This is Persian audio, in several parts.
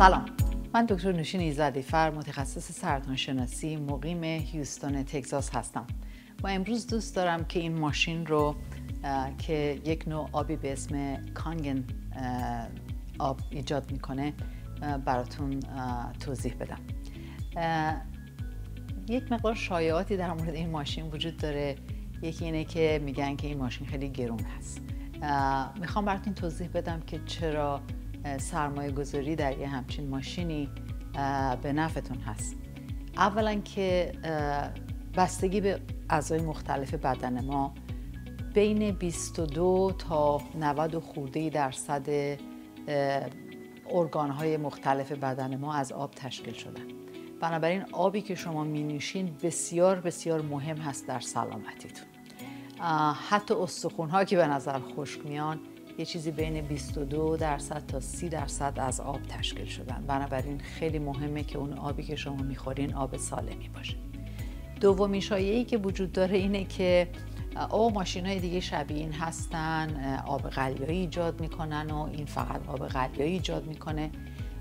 سلام، من دکتر نوشین ایزدی‌فر، متخصص سرطان شناسی مقیم هیوستن تگزاس هستم و امروز دوست دارم که این ماشین رو که یک نوع آبی به اسم کانگن آب ایجاد میکنه براتون توضیح بدم. یک مقدار شایعاتی در مورد این ماشین وجود داره. یکی اینه که میگن که این ماشین خیلی گرون هست. میخوام براتون توضیح بدم که چرا سرمایه گذاری در یه همچین ماشینی به نفعتون هست. اولا که بستگی به اعضای مختلف بدن ما بین 22 تا 90 خورده درصد ارگان‌های مختلف بدن ما از آب تشکیل شدن. بنابراین آبی که شما می‌نوشین بسیار بسیار مهم هست در سلامتیتون. حتی استخوان‌ها که به نظر خشک میان یه چیزی بین 22 درصد تا 30 درصد از آب تشکیل شدن. بنابراین خیلی مهمه که اون آبی که شما میخورین آب سالمی باشه. دومین شایعه‌ای که وجود داره اینه که ماشین‌های دیگه شبیه این هستن، آب قلیایی ایجاد میکنن و این فقط آب قلیایی ایجاد میکنه.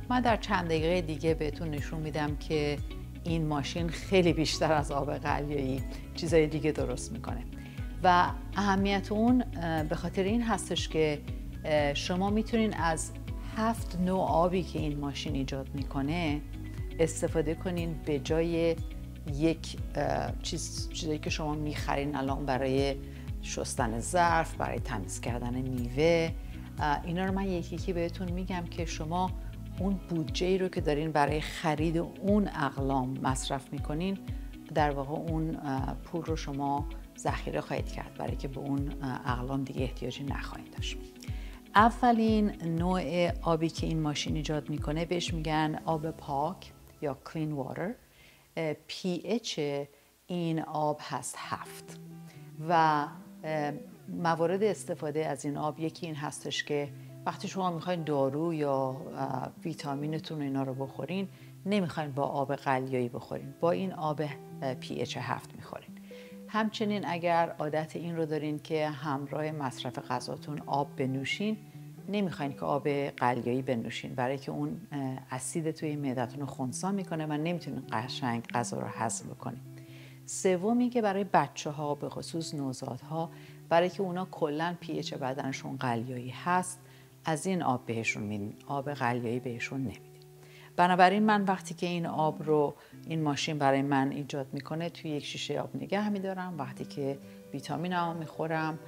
من در چند دقیقه دیگه بهتون نشون میدم که این ماشین خیلی بیشتر از آب قلیایی چیزای دیگه درست میکنه و اهمیت اون به خاطر این هستش که شما میتونین از 7 نوع آبی که این ماشین ایجاد میکنه استفاده کنین به جای یک چیزی که شما میخرین الان برای شستن ظرف، برای تمیز کردن میوه. اینا رو من یکی بهتون میگم که شما اون بودجه‌ای رو که دارین برای خرید اون اقلام مصرف میکنین، در واقع اون پول رو شما ذخیره خواهید کرد برای که به اون اقلام دیگه احتیاجی نخواهید داشت. اولین نوع آبی که این ماشین ایجاد میکنه بهش میگن آب پاک یا کلین واتر. pH این آب هست 7 و موارد استفاده از این آب یکی این هستش که وقتی شما میخواین دارو یا ویتامینتون اینا رو بخورین، نمیخواین با آب قلیایی بخورین، با این آب pH 7 میخورین. همچنین اگر عادت این رو دارین که همراه مصرف غذاتون آب بنوشین، نمیخواین که آب قلیایی بنوشین برای که اون اسید توی معدتون رو خنثی میکنه و نمیتونین قشنگ غذا رو هضم بکنین. سومی که برای بچه‌ها به خصوص نوزادها، برای که اونا کلا pH بدنشون قلیایی هست، از این آب بهشون میدین، آب قلیایی بهشون نمیدین. بنابراین من وقتی که این آب رو این ماشین برای من ایجاد میکنه توی یک شیشه آب نگه میدارم، وقتی که ویتامینمو میخورم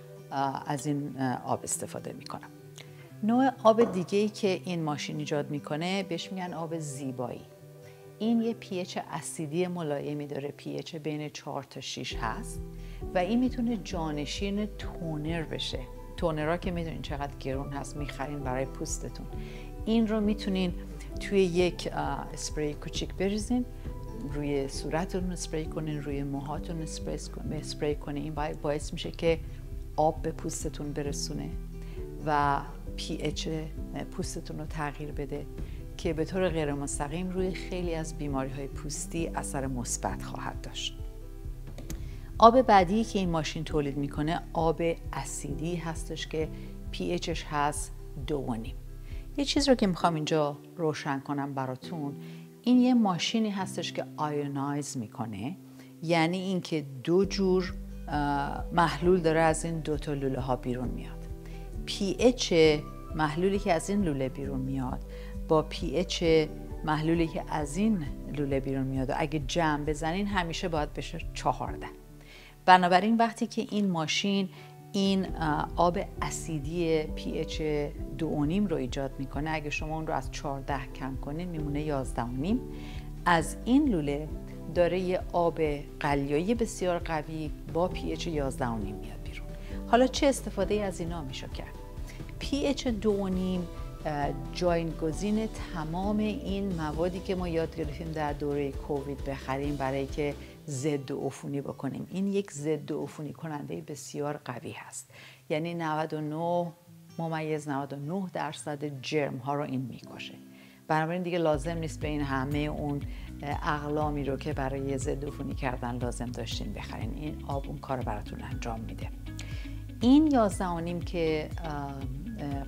از این آب استفاده میکنم. نوع آب دیگه‌ای که این ماشین ایجاد میکنه بهش میگن آب زیبایی. این یه pH اسیدی ملایمی داره، pH بین 4 تا 6 هست و این میتونه جانشین تونر بشه. تونرها که میدونین چقدر گرون هست، میخرین برای پوستتون. این رو میتونین توی یک اسپری کوچیک بریزین، روی صورتتون اسپری کنین، روی موهاتون اسپری کنین. این باعث میشه که آب به پوستتون برسونه و pH پوستتون رو تغییر بده که به طور غیر مستقیم روی خیلی از بیماری‌های پوستی اثر مثبت خواهد داشت. آب بعدی که این ماشین تولید میکنه آب اسیدی هستش که pHش هست 2.5. یه چیز رو که میخوام اینجا روشن کنم براتون، این یه ماشینی هستش که آیونایز میکنه، یعنی اینکه 2 جور محلول داره از این 2 تا لوله ها بیرون میاد. pH محلولی که از این لوله بیرون میاد با pH محلولی که از این لوله بیرون میاد و اگه جمع بزنین همیشه باید بشه 14. بنابراین وقتی که این ماشین این آب اسیدی pH 2.5 رو ایجاد میکنه، اگه شما اون رو از 14 کم کنین میمونه 11.5. از این لوله داره یه آب قلیایی بسیار قوی با pH 11.5 میاد بیرون. حالا چه استفاده از اینا میشه کرد؟ pH 2.5 جایگزین تمام این موادی که ما یاد گرفتیم در دوره کووید بخریم برای که ضد عفونی بکنیم. این یک ضد عفونی کننده بسیار قوی هست، یعنی 99.99% جرم ها رو این میکشه. بنابراین دیگه لازم نیست به این همه اون اقلامی رو که برای ضد عفونی کردن لازم داشتین بخرین. این آب اون کار براتون انجام میده. این 11.5 که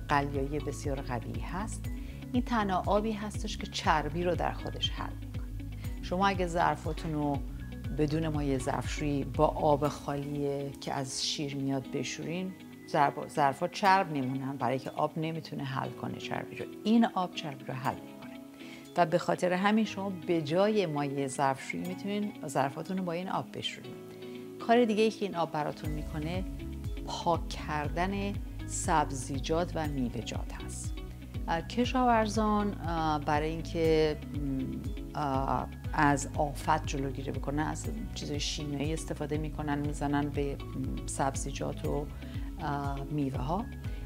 قلیایی بسیار قوی هست، این تنها آبی هستش که چربی رو در خودش حل میکنه. شما اگه ظرفاتون رو بدون مایع ظرفشویی با آب خالیه که از شیر میاد بشورین، ظرفا چرب میمونن، برای که آب نمیتونه حل کنه چربی رو. این آب چربی رو حل میکنه و به خاطر همین شما به جای مایع ظرفشویی میتونین ظرفاتون رو با این آب بشورین. کار دیگه ای که این آب براتون میکنه پاک کردن سبزیجات و میوه‌جات هست. کشاورزان برای اینکه از آفت جلوگیری بکنن از چیزای شیمیایی استفاده میکنن، میزنن به سبزیجات و میوه ها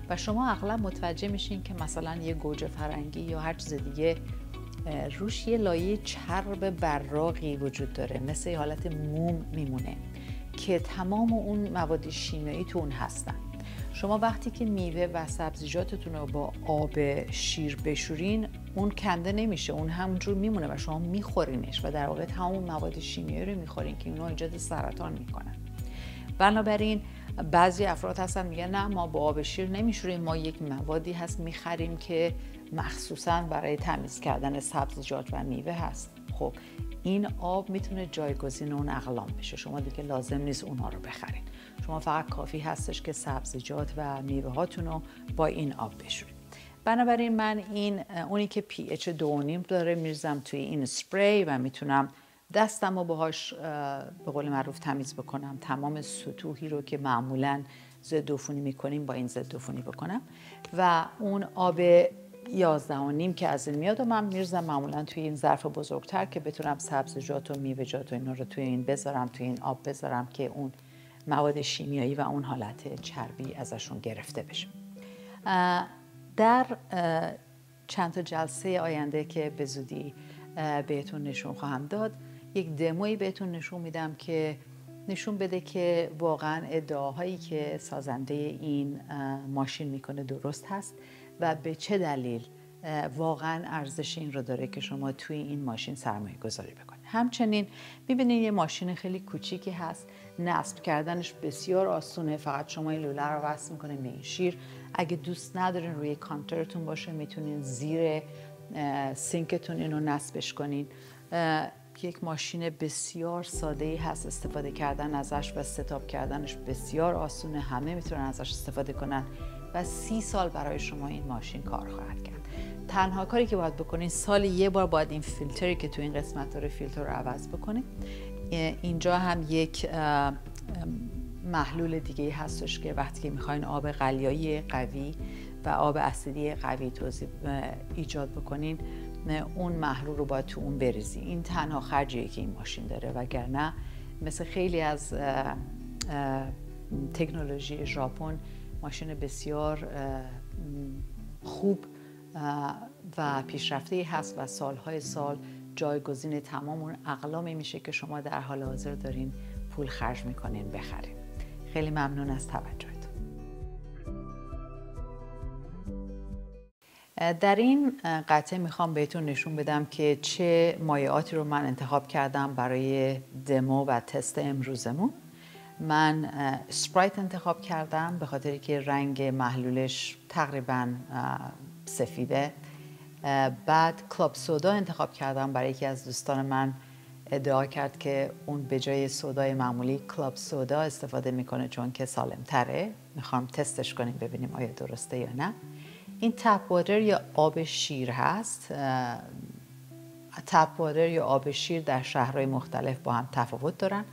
و شما اغلب متوجه میشین که مثلا یه گوجه فرنگی یا هر چیز دیگه روش یه لایه چرب براقی وجود داره، مثل یه حالت موم میمونه که تمام اون مواد شیمیایی تو اون هستن. شما وقتی که میوه و سبزیجاتتون رو با آب شیر بشورین، اون کنده نمیشه، اون همونجور میمونه و شما میخورینش و در واقع تمام مواد شیمیایی رو میخورین که اونها ایجاد سرطان میکنن. بنابراین بعضی افراد هستن میگن نه ما با آب شیر نمیشوریم، ما یک موادی هست میخریم که مخصوصا برای تمیز کردن سبزیجات و میوه هست. خب این آب میتونه جایگزین اون اقلام بشه، شما دیگه لازم نیست اونها رو بخرین، شما فقط کافی هستش که سبزیجات و میوه هاتون رو با این آب بشورید. بنابراین من اونی که pH 2.5 داره میریزم توی این اسپری و میتونم دستم رو باهاش به قول معروف تمیز بکنم، تمام سطوحی رو که معمولاً ضد عفونی میکنیم با این ضد عفونی بکنم و اون آب 11.5 که از این میاد و من میرزم معمولا توی این ظرف بزرگتر که بتونم سبزیجات و میوه‌جات و اینا رو توی این بذارم، توی این آب بذارم که اون مواد شیمیایی و اون حالت چربی ازشون گرفته بشه. در چند تا جلسه آینده که به زودی بهتون نشون خواهم داد، یک دمویی بهتون نشون میدم که نشون بده که واقعا ادعاهایی که سازنده این ماشین میکنه درست هست و به چه دلیل واقعا ارزش این رو داره که شما توی این ماشین سرمایه گذاری بکنید. همچنین میبینید یه ماشین خیلی کوچیکی هست، نصب کردنش بسیار آسونه، فقط شما این لوله رو وصل میکنید به این شیر. اگه دوست ندارین روی کانترتون باشه میتونین زیر سینکتون اینو نصبش کنین. یک ماشین بسیار ساده‌ای هست، استفاده کردن ازش و ستاپ کردنش بسیار آسونه، همه میتونن ازش استفاده کنن و 30 سال برای شما این ماشین کار خواهد کرد. تنها کاری که باید بکنین سال یه بار باید این فیلتری که تو این قسمت داره فیلتر رو عوض بکنین. اینجا هم یک محلول دیگه هستش که وقتی که میخواین آب قلیایی قوی و آب اسیدی قوی ایجاد بکنین، اون محلول رو باید تو اون بریزی. این تنها خرجیه که این ماشین داره، وگرنه مثل خیلی از تکنولوژی ژاپن ماشین بسیار خوب و پیشرفته هست و سالهای سال جایگزین تمام اون اقلامی میشه که شما در حال حاضر دارین پول خرج میکنین بخرین. خیلی ممنون از توجهتون. در این قطعه میخوام بهتون نشون بدم که چه مایعاتی رو من انتخاب کردم برای دمو و تست امروزمون. من اسپرایت انتخاب کردم به خاطری که رنگ محلولش تقریبا سفیده. بعد کلاب سودا انتخاب کردم برای یکی از دوستان من ادعا کرد که اون به جای سودای معمولی کلاب سودا استفاده میکنه چون که سالم تره. میخوام تستش کنیم ببینیم آیا درسته یا نه. این تپ واتر یا آب شیر هست. تپ واتر یا آب شیر در شهرهای مختلف با هم تفاوت دارن.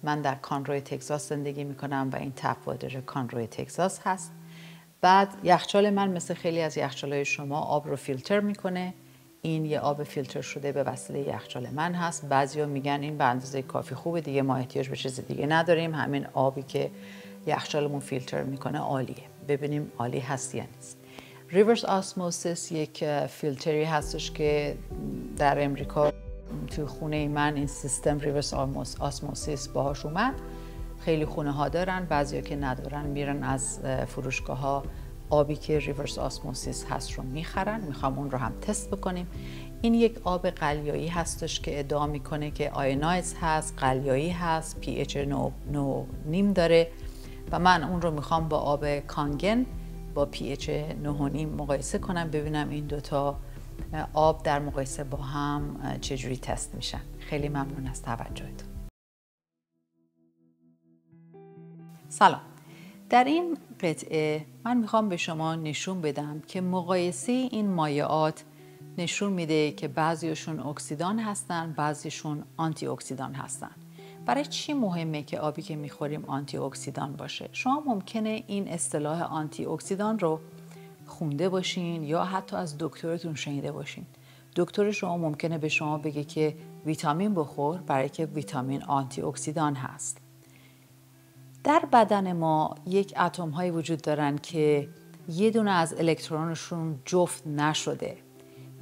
من در کانروی تگزاس زندگی میکنم و این تپ واتر کانروی تگزاس هست. بعد یخچال من مثل خیلی از یخچالهای شما آب رو فیلتر میکنه. این یه آب فیلتر شده به وسیله یخچال من هست. بعضیا میگن این به اندازه کافی خوبه، دیگه ما احتیاج به چیز دیگه نداریم، همین آبی که یخچالمون فیلتر میکنه عالیه. ببینیم عالی هست یا نیست. ریورس آسموسیس یک فیلتری هستش که در امریکا توی خونه من این سیستم ریورس آسموسیس باهاش اومد. خیلی خونه ها دارن، بعضیا که ندارن میرن از فروشگاه ها آبی که ریورس آسموسیس هست رو میخرن. میخوام اون رو هم تست بکنیم. این یک آب قلیایی هستش که ادعا میکنه که آینایز هست، قلیایی هست، pH 9.5 داره و من اون رو میخوام با آب کانگن با pH 9.5 مقایسه کنم ببینم این دوتا آب در مقایسه با هم چجوری تست میشن. خیلی ممنون از توجهتون. سلام. در این قطعه من میخوام به شما نشون بدم که مقایسه این مایعات نشون میده که بعضیشون اکسیدان هستن، بعضیشون آنتی اکسیدان هستن. برای چی مهمه که آبی که میخوریم آنتی اکسیدان باشه؟ شما ممکنه این اصطلاح آنتی اکسیدان رو خونده باشین یا حتی از دکترتون شنیده باشین. دکتر شما ممکنه به شما بگه که ویتامین بخور برای که ویتامین آنتی اکسیدان هست. در بدن ما یک اتم هایی وجود دارن که یه دونه از الکترونشون جفت نشده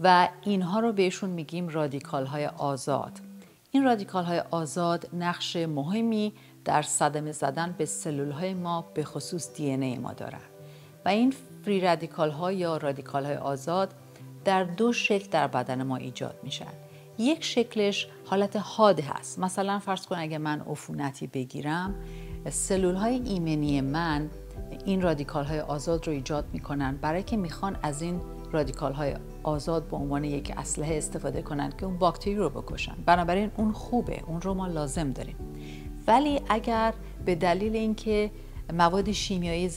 و اینها رو بهشون میگیم رادیکال های آزاد. این رادیکال های آزاد نقش مهمی در صدمه زدن به سلول های ما به خصوص دی ان ای ما دارن و این فری رادیکال ها یا رادیکال های آزاد در دو شکل در بدن ما ایجاد میشن. یک شکلش حالت حاد هست. مثلا فرض کن اگه من عفونتی بگیرم، سلول های ایمنی من این رادیکال های آزاد رو ایجاد میکنن برای که میخوان از این رادیکال های آزاد به عنوان یک اسلحه استفاده کنن که اون باکتری رو بکشن. بنابراین اون خوبه، اون رو ما لازم داریم. ولی اگر به دلیل اینکه مواد شیمیایی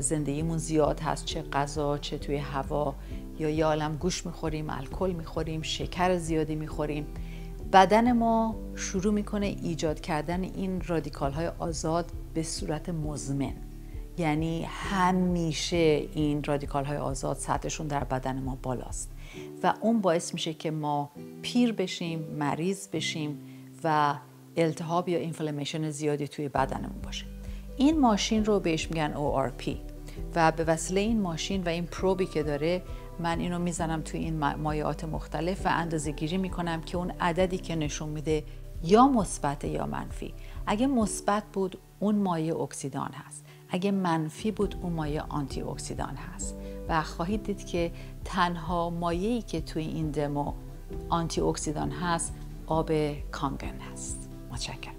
زندگیمون زیاد هست، چه غذا چه توی هوا، یا یه عالم گوشت میخوریم، الکل میخوریم، شکر زیادی میخوریم، بدن ما شروع میکنه ایجاد کردن این رادیکال های آزاد به صورت مزمن. یعنی همیشه این رادیکال های آزاد سطحشون در بدن ما بالاست و اون باعث میشه که ما پیر بشیم، مریض بشیم و التهاب یا اینفلامیشن زیادی توی بدنمون باشه. این ماشین رو بهش میگن ORP و به وسیله این ماشین و این پروبی که داره من اینو میزنم توی این مایعات مختلف و اندازه گیری میکنم که اون عددی که نشون میده یا مثبت یا منفی. اگه مثبت بود اون مایع اکسیدان هست، اگه منفی بود اون مایع آنتی اکسیدان هست و خواهید دید که تنها مایعی که توی این دمو آنتی اکسیدان هست آب کانگن هست. متشکرم.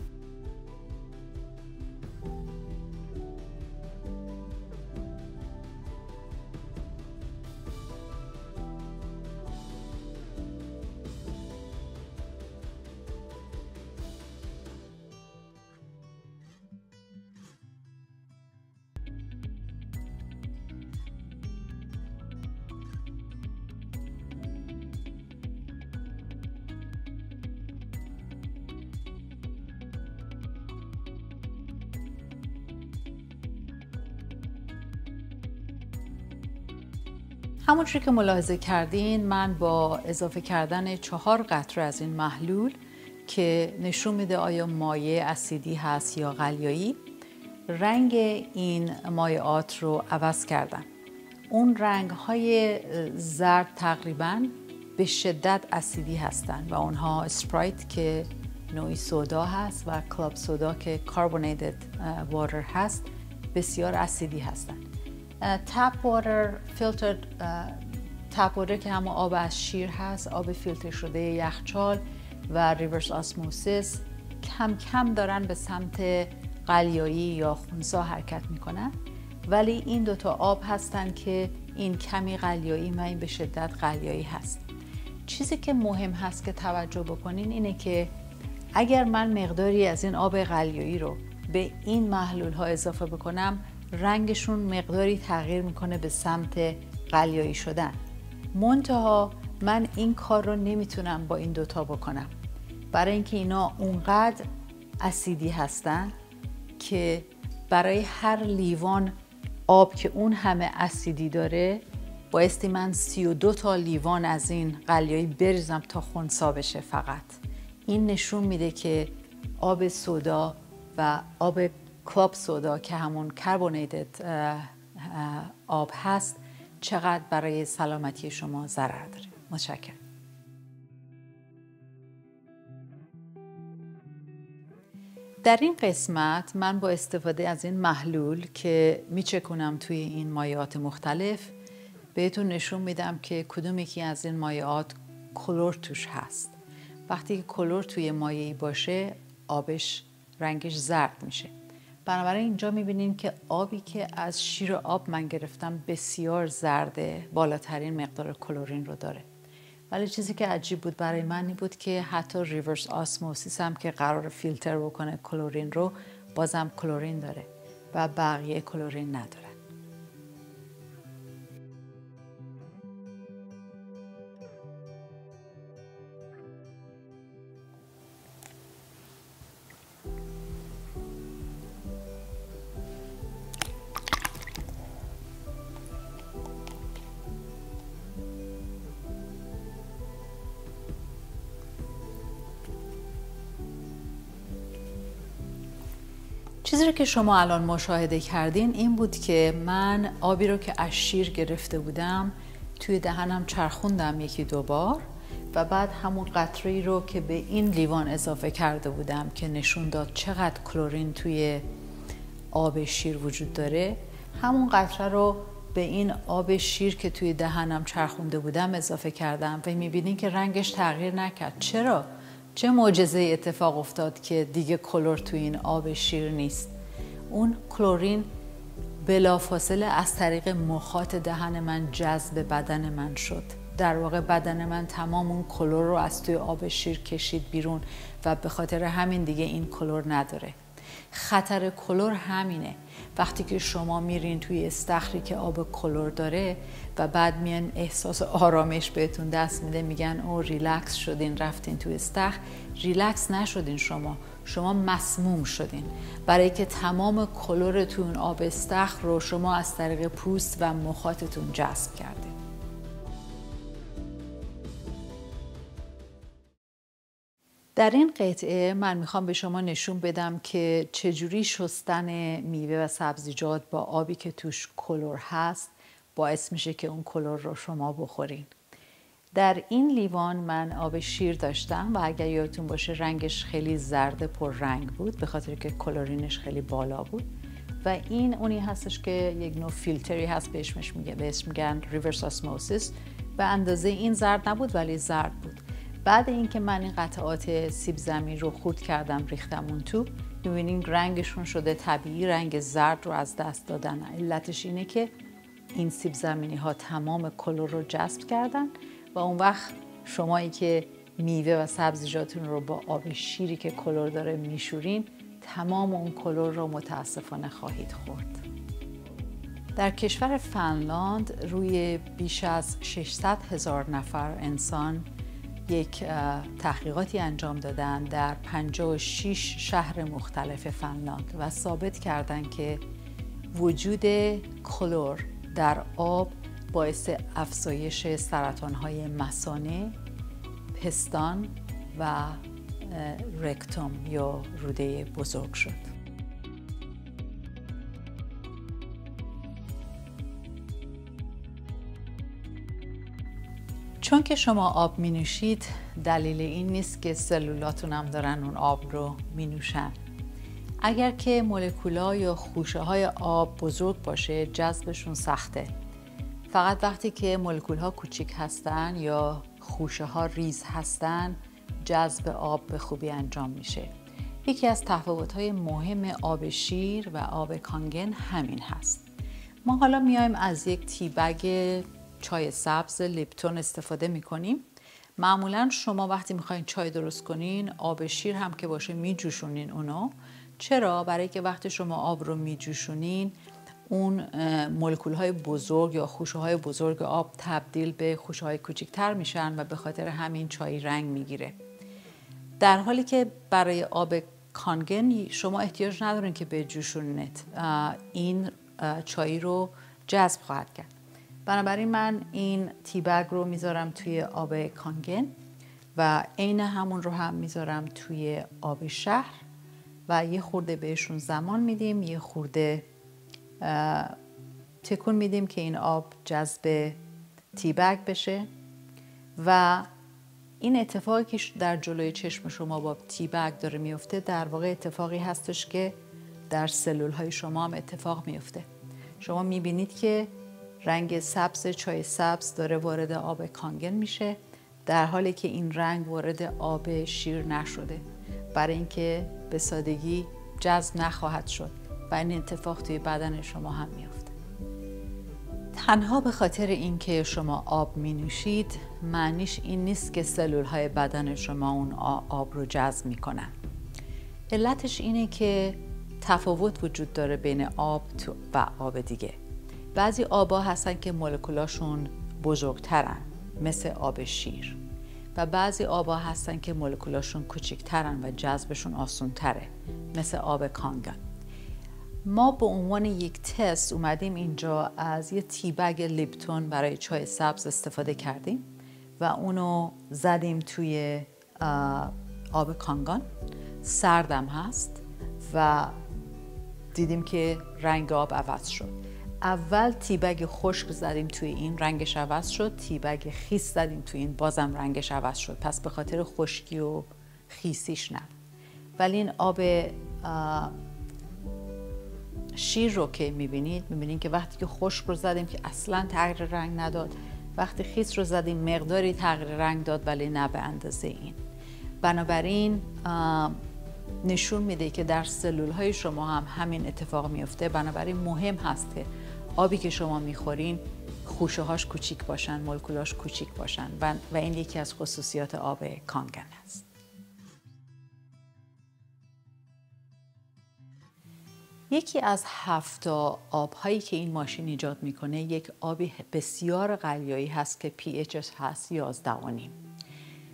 همونجوری که ملاحظه کردین من با اضافه کردن 4 قطره از این محلول که نشون میده آیا مایع اسیدی هست یا قلیایی، رنگ این مایعات رو عوض کردم. اون رنگ های زرد تقریباً به شدت اسیدی هستن و اونها اسپرایت که نوعی سودا هست و کلاب سودا که کاربونیتد واتر هست بسیار اسیدی هستن. تپ واتر، فیلترد تپ واتر که همون آب از شیر هست، آب فیلتر شده یخچال و ریورس آسموسیس کم کم دارن به سمت قلیایی یا خنثی حرکت میکنن، ولی این دوتا آب هستن که این کمی قلیایی و این به شدت قلیایی هست. چیزی که مهم هست که توجه بکنین اینه که اگر من مقداری از این آب قلیایی رو به این محلول ها اضافه بکنم رنگشون مقداری تغییر میکنه به سمت قلیایی شدن. منتها من این کار رو نمیتونم با این دوتا بکنم برای اینکه اینا اونقدر اسیدی هستن که برای هر لیوان آب که اون همه اسیدی داره بایستی من 32 تا لیوان از این قلیایی بریزم تا خنثی بشه. فقط این نشون میده که آب سودا و آب کلاب سودا که همون کربونیتد آب هست چقدر برای سلامتی شما ضرر داره. متشکرم. در این قسمت من با استفاده از این محلول که میچکونم توی این مایعات مختلف بهتون نشون میدم که کدوم یکی از این مایعات کلور توش هست. وقتی که کلور توی مایعی باشه آبش رنگش زرد میشه. بنابراین اینجا میبینین که آبی که از شیر آب من گرفتم بسیار زرده، بالاترین مقدار کلورین رو داره. ولی چیزی که عجیب بود برای من این بود که حتی ریورس آسموسیس هم که قرار فیلتر بکنه کلورین رو، بازم کلورین داره و بقیه کلورین نداره. چیزی رو که شما الان مشاهده کردین این بود که من آبی رو که از شیر گرفته بودم توی دهنم چرخوندم یکی دو بار و بعد همون قطره‌ای رو که به این لیوان اضافه کرده بودم که نشون داد چقدر کلورین توی آب شیر وجود داره، همون قطره رو به این آب شیر که توی دهنم چرخونده بودم اضافه کردم و میبینین که رنگش تغییر نکرد. چرا؟ چه معجزه اتفاق افتاد که دیگه کلور توی این آب شیر نیست؟ اون کلورین بلافاصله از طریق مخاط دهن من جذب بدن من شد. در واقع بدن من تمام اون کلور رو از توی آب شیر کشید بیرون و به خاطر همین دیگه این کلور نداره. خطر کلور همینه. وقتی که شما میرین توی استخری که آب کلور داره و بعد میان احساس آرامش بهتون دست میده، میگن او ریلکس شدین رفتین توی استخر، ریلکس نشدین، شما مسموم شدین، برای که تمام کلور توی اون آب استخر رو شما از طریق پوست و مخاطتون جذب کردین. در این قطعه من میخوام به شما نشون بدم که چجوری شستن میوه و سبزیجات با آبی که توش کلور هست باعث میشه که اون کلور رو شما بخورین. در این لیوان من آب شیر داشتم و اگر یادتون باشه رنگش خیلی زرد پر رنگ بود به خاطر که کلورینش خیلی بالا بود و این اونی هستش که یک نوع فیلتری هست بهش میگن ریورس آسموسیس. به اندازه این زرد نبود ولی زرد بود. بعد اینکه من این قطعات سیب زمینی رو خورد کردم ریختم اون تو، می‌بینین رنگشون شده طبیعی، رنگ زرد رو از دست دادن. علتش اینه که این سیب زمینی ها تمام کلور رو جذب کردن و اون وقت شمایی که میوه و سبزیجاتون رو با آب شیری که کلور داره میشورین، تمام اون کلور رو متاسفانه خواهید خورد. در کشور فنلاند روی بیش از 600,000 نفر انسان یک تحقیقاتی انجام دادن در 56 شهر مختلف فنلاند و ثابت کردن که وجود کلور در آب باعث افزایش سرطان‌های مثانه، پستان و رکتوم یا روده بزرگ شد. چون که شما آب می نوشید دلیل این نیست که سلولاتون هم دارن اون آب رو می نوشن. اگر که مولکولا یا خوشه های آب بزرگ باشه جذبشون سخته. فقط وقتی که مولکول ها کوچیک هستن یا خوشه ها ریز هستن جذب آب به خوبی انجام میشه. یکی از تفاوت های مهم آب شیر و آب کانگن همین هست. ما حالا میایم از یک تی بگ چای سبز لیپتون استفاده میکنیم. معمولا شما وقتی میخواین چای درست کنین آب شیر هم که باشه میجوشونین اونو. چرا؟ برای که وقتی شما آب رو میجوشونین اون مولکول های بزرگ یا خوشه های بزرگ آب تبدیل به خوشه های کوچکتر میشن و به خاطر همین چای رنگ میگیره. در حالی که برای آب کانگن شما احتیاج ندارین که بجوشونید، این چای رو جذب خواهد کرد. بنابراین من این تی بگ رو میذارم توی آب کانگن و عین همون رو هم میذارم توی آب شهر و یه خورده بهشون زمان میدیم، یه خورده تکون میدیم که این آب جذب تی بگ بشه و این اتفاقی که در جلوی چشم شما با تی بگ داره میفته در واقع اتفاقی هستش که در سلول های شما هم اتفاق میفته. شما میبینید که رنگ سبز چای سبز داره وارد آب کانگن میشه در حالی که این رنگ وارد آب شیر نشده، برای اینکه به سادگی جذب نخواهد شد و این اتفاق توی بدن شما هم میفته. تنها به خاطر اینکه شما آب می نوشید معنیش این نیست که سلول های بدن شما اون آب رو جذب می کنن. علتش اینه که تفاوت وجود داره بین آب و آب دیگه. بعضی آبا هستن که مولکولاشون بزرگترن مثل آب شیر و بعضی آبا هستن که مولکولاشون کوچیکترن و جذبشون آسونتره مثل آب کانگان. ما به عنوان یک تست اومدیم اینجا از یه تیبگ لیپتون برای چای سبز استفاده کردیم و اونو زدیم توی آب کانگان. سردم هست و دیدیم که رنگ آب عوض شد. اول تیبگ خشک زدیم توی این، رنگش عوض شد. تیبگ خیس زدیم توی این، بازم رنگش عوض شد. پس به خاطر خشکی و خیسیش نه. ولی این آب شیر رو که میبینید که وقتی که خشک رو زدیم که اصلا تغییر رنگ نداد، وقتی خیس رو زدیم مقداری تغییر رنگ داد ولی نه به اندازه این. بنابراین نشون میده که در سلول های شما هم همین اتفاق میفته. بنابراین مهم هست که آبی که شما میخورین خوشه هاش کوچیک باشن، مولکولاش کوچیک باشن و این یکی از خصوصیات آب کانگن هست. یکی از 7 آب‌هایی که این ماشین ایجاد میکنه یک آبی بسیار قلیایی هست که pH هست 11.5.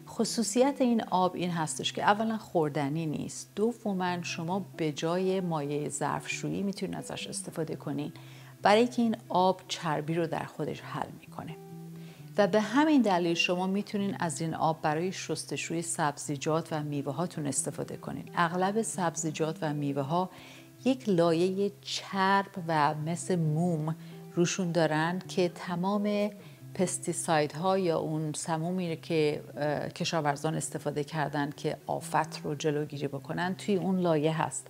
خصوصیت این آب این هستش که اولا خوردنی نیست، دوما شما به جای مایع ظرفشویی میتونید ازش استفاده کنین برای که این آب چربی رو در خودش حل میکنه و به همین دلیل شما میتونین از این آب برای شستشوی سبزیجات و میوه هاتون استفاده کنین. اغلب سبزیجات و میوه ها یک لایه چرب و مثل موم روشون دارن که تمام پستیسایدها یا اون سمومی که کشاورزان استفاده کردن که آفت رو جلوگیری بکنن توی اون لایه هست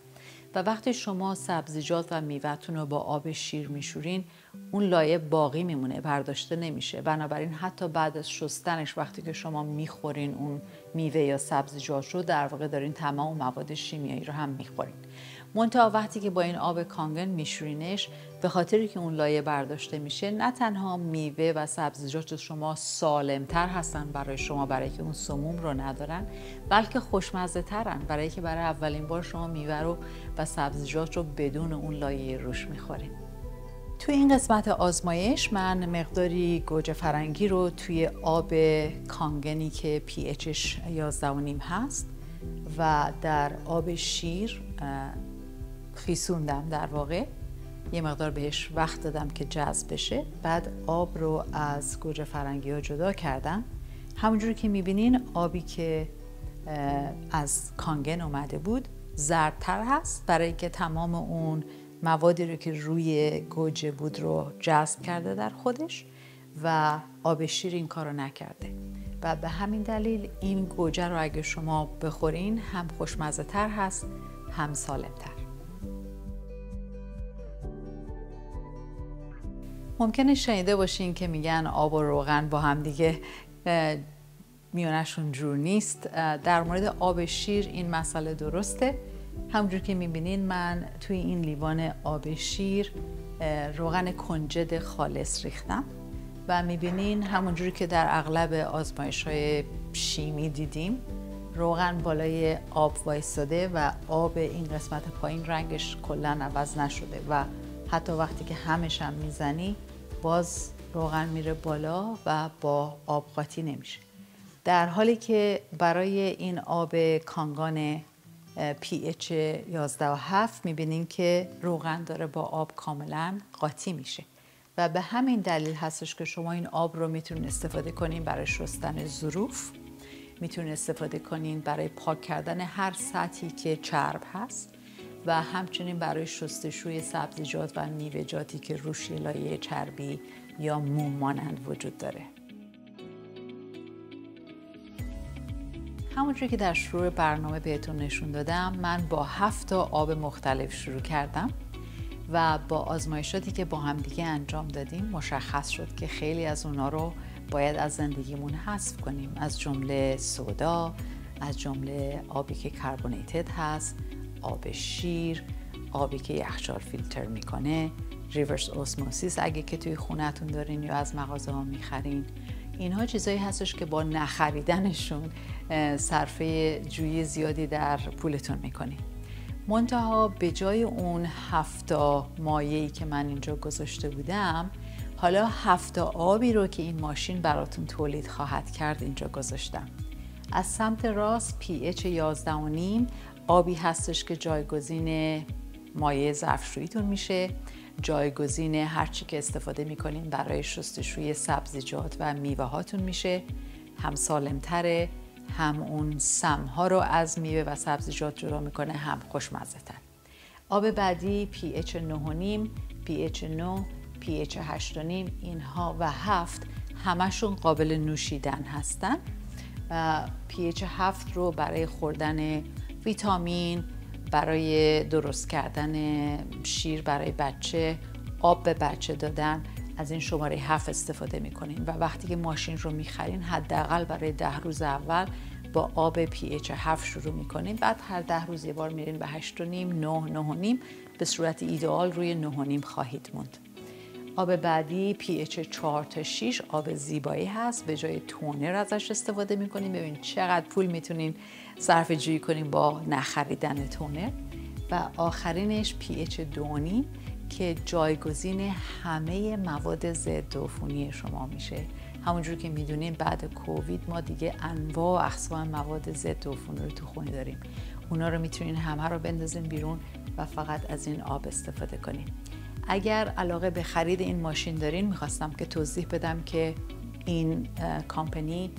و وقتی شما سبزیجات و میوه‌تون رو با آب شیر میشورین اون لایه باقی میمونه، برداشته نمیشه. بنابراین حتی بعد از شستنش وقتی که شما میخورین اون میوه یا سبزیجات رو در واقع دارین تمام مواد شیمیایی رو هم میخورین. منتها وقتی که با این آب کانگن میشورینش به خاطری که اون لایه برداشته میشه نه تنها میوه و سبزیجات شما سالمتر هستن برای شما برای که اون سموم رو ندارن، بلکه خوشمزه ترن برای که برای اولین بار شما میوه رو و سبزیجات رو بدون اون لایه روش میخورین. توی این قسمت آزمایش من مقداری گوجه فرنگی رو توی آب کانگنی که pHش 11.5 هست و در آب شیر خیسوندم، در واقع یه مقدار بهش وقت دادم که جذب بشه. بعد آب رو از گوجه فرنگی ها جدا کردم. همونجوری که میبینین آبی که از کانگن اومده بود زردتر هست برای که تمام اون موادی رو که روی گوجه بود رو جذب کرده در خودش و آب شیر این کارو نکرده و به همین دلیل این گوجه رو اگه شما بخورین هم خوشمزه تر هست هم سالم تر. ممکنه شنیده باشین که میگن آب و روغن با هم دیگه میونشون جور نیست. در مورد آب شیر این مسئله درسته. همونجور که میبینین من توی این لیوان آب شیر روغن کنجد خالص ریختم و میبینین همونجوری که در اغلب آزمایش‌های شیمی دیدیم روغن بالای آب وایستاده و آب این قسمت پایین رنگش کلاً عوض نشده و حتی وقتی که همش هم میزنی باز روغن میره بالا و با آب قاطی نمیشه. در حالی که برای این آب کانگان pH 11.7 میبینین که روغن داره با آب کاملا قاطی میشه و به همین دلیل هستش که شما این آب رو میتونین استفاده کنین برای شستن ظروف، میتونین استفاده کنین برای پاک کردن هر سطحی که چرب هست و همچنین برای شستشوی سبزیجات و میوه‌جاتی که روش لایه چربی یا موم مانند وجود داره. همونجوری که در شروع برنامه بهتون نشون دادم من با 7 آب مختلف شروع کردم و با آزمایشاتی که با هم دیگه انجام دادیم مشخص شد که خیلی از اونا رو باید از زندگیمون حذف کنیم، از جمله سودا، از جمله آبی که کربونیتد هست، آب شیر، آبی که یخچال فیلتر میکنه، ریورس اسموسیس اگه که توی خونه‌تون دارین یا از مغازه ها میخرین. اینها چیزایی هستش که با نخریدنشون صرفه جویی زیادی در پولتون میکنین. منتها به جای اون 7 مایعی که من اینجا گذاشته بودم، حالا 7 آبی رو که این ماشین براتون تولید خواهد کرد اینجا گذاشتم. از سمت راست pH 11.5 آبی هستش که جایگزین مایع ظرفشوییتون میشه، جایگزین هرچی که استفاده میکنین برای شستشوی سبزیجات و میوه هاتون میشه. هم سالمتره، هم اون سمها رو از میوه و سبزیجات جدا میکنه، هم خوشمزه تر. آب بعدی pH 9.5، pH 9، pH 8.5 اینها و 7 همشون قابل نوشیدن هستن. pH 7 رو برای خوردن ویتامین، برای درست کردن شیر برای بچه، آب به بچه دادن، از این شماره 7 استفاده میکنین و وقتی که ماشین رو میخرین حداقل برای 10 روز اول با آب pH 7 شروع میکنین، بعد هر 10 روز یه بار میرین به 8.5، 9، 9.5. به صورت ایدئال روی 9.5 خواهید موند. آب بعدی pH 4 تا 6 آب زیبایی هست، به جای تونر ازش استفاده میکنیم. ببین چقدر پول میتونین صرفه جویی کنیم با نخریدن تونر. و آخرینش pH 2.5 که جایگزین همه مواد ضد عفونی شما میشه. همونجور که میدونیم بعد کووید ما دیگه انواع و اقسام مواد ضد عفونی رو تو خونه داریم. اونا رو میتونین همه رو بندازین بیرون و فقط از این آب استفاده کنین. اگر علاقه به خرید این ماشین دارین، میخواستم که توضیح بدم که این کامپنی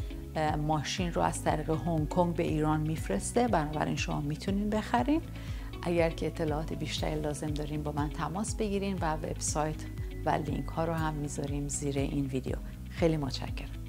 ماشین رو از طریق هنگ کنگ به ایران میفرسته، بنابراین شما میتونین بخرین. اگر که اطلاعات بیشتری لازم دارین با من تماس بگیرین و وبسایت و لینک ها رو هم میذاریم زیر این ویدیو. خیلی متشکرم.